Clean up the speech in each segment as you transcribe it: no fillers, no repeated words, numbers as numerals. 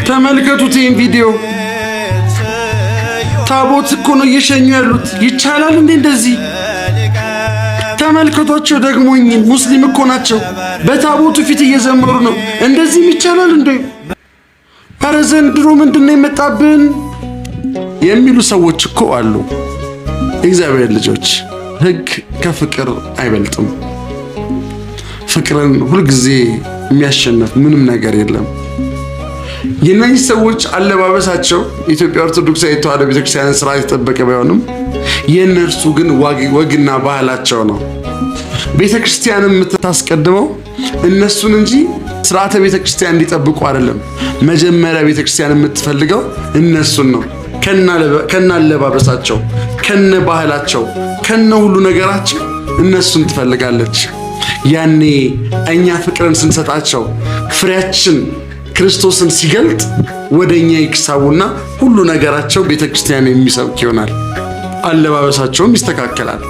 ተመልከቱት ይህን ቪዲዮ። ታቦት እኮ ነው እየሸኙ ያሉት። ይቻላል እንዴ እንደዚህ? ተመልከቷቸው ደግሞ እኚህን ሙስሊም እኮ ናቸው። በታቦቱ ፊት እየዘመሩ ነው። እንደዚህም ይቻላል እንዴ? ኧረ ዘንድሮ ምንድነው የመጣብን የሚሉ ሰዎች እኮ አሉ። እግዚአብሔር ልጆች ሕግ ከፍቅር አይበልጥም። ፍቅርን ሁልጊዜ የሚያሸንፍ ምንም ነገር የለም። የእነዚህ ሰዎች አለባበሳቸው ኢትዮጵያ ኦርቶዶክሳዊ ተዋሕዶ ቤተክርስቲያን ስርዓት የተጠበቀ ባይሆንም የእነርሱ ግን ወግና ባህላቸው ነው። ቤተክርስቲያንም የምታስቀድመው እነሱን እንጂ ስርዓተ ቤተክርስቲያን እንዲጠብቁ አይደለም። መጀመሪያ ቤተክርስቲያን የምትፈልገው እነሱን ነው። ከነ አለባበሳቸው፣ ከነ ባህላቸው፣ ከነ ሁሉ ነገራቸው እነሱን ትፈልጋለች። ያኔ እኛ ፍቅርን ስንሰጣቸው ፍሬያችን ክርስቶስን ሲገልጥ ወደኛ ይክሳቡና ሁሉ ነገራቸው ቤተክርስቲያን የሚሰብክ ይሆናል። አለባበሳቸውም ይስተካከላል።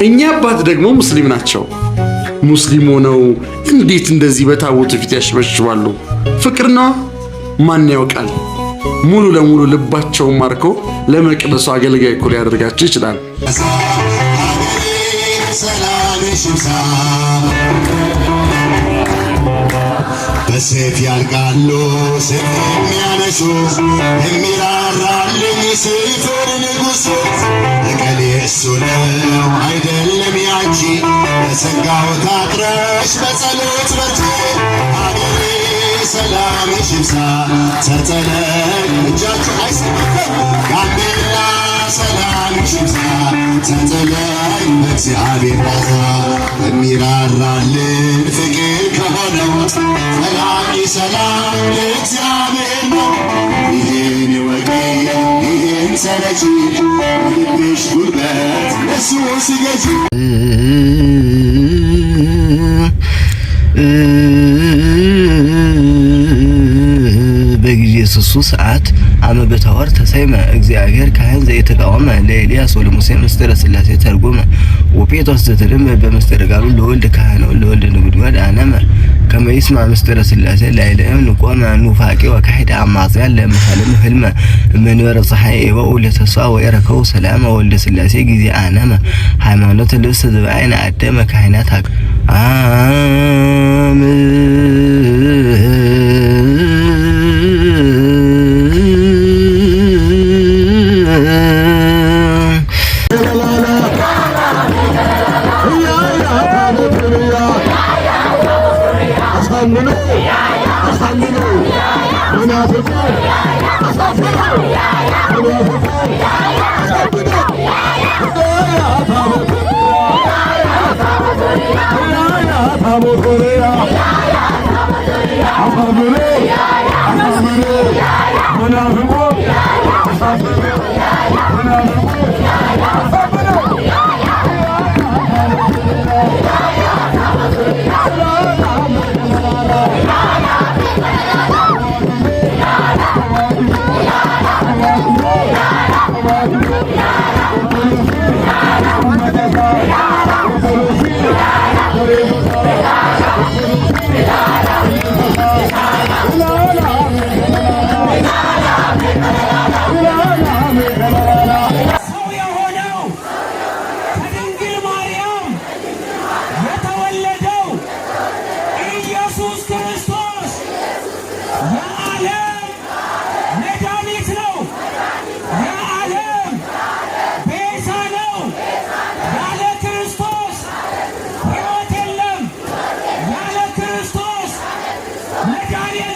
እኛ አባት ደግሞ ሙስሊም ናቸው። ሙስሊም ሆነው እንዴት እንደዚህ በታቦቱ ፊት ያሽበሽባሉ? ፍቅር ነው። ማን ያውቃል? ሙሉ ለሙሉ ልባቸውን ማርኮ ለመቅደሱ አገልጋይ እኮ ሊያደርጋቸው ይችላል። በሰይፍ ያልቃሉ ሰይፍ የሚያነሱ የሚራራልኝ ሰይፉን ንጉሡ እገሌ እሱ ነው አይደለም ያንቺ በጸጋው ታጥረሽ በጸሎት በርቺ አገሬ ሰላምሽ ይብዛ ተጠለቅ እጃችሁ አይሰማም ጋምቤላ ሰላምሽ ይብዛ ተጠለቅ በእግዚአብሔር ባዛ የሚራራልን ፍቅር ከሆነው ሰላም ለእግዚአብሔር ነው። ይህን ወቂ ይህን ሰረጂ ልብሽ ጉልበት ለሱ ስገጂ በጊዜ ስሱ ሰዓት አመ በታወር ተሰይመ እግዚአብሔር ካህን ዘየተቃወመ ለኤልያስ ወለሙሴ ምስጢረ ሥላሴ ተርጎመ ወጴጥሮስ ዘተርመ በምስጢረ ቃሉ ለወልድ ካህን ለወልድ ንጉድጓድ አነመ ከመ ይስማ ምስጢረ ሥላሴ ላይለም ንቆመ ኑፋቄ ወካሂድ አማጽያን ለመሐለም ህልመ መንበረ ፀሐይ ወኡ ለተስፋ ወይረከው ሰላም ወልደ ሥላሴ ጊዜ አነመ ሃይማኖት ልብስ ዘባይን አደመ ካህናት አም መድኃኒት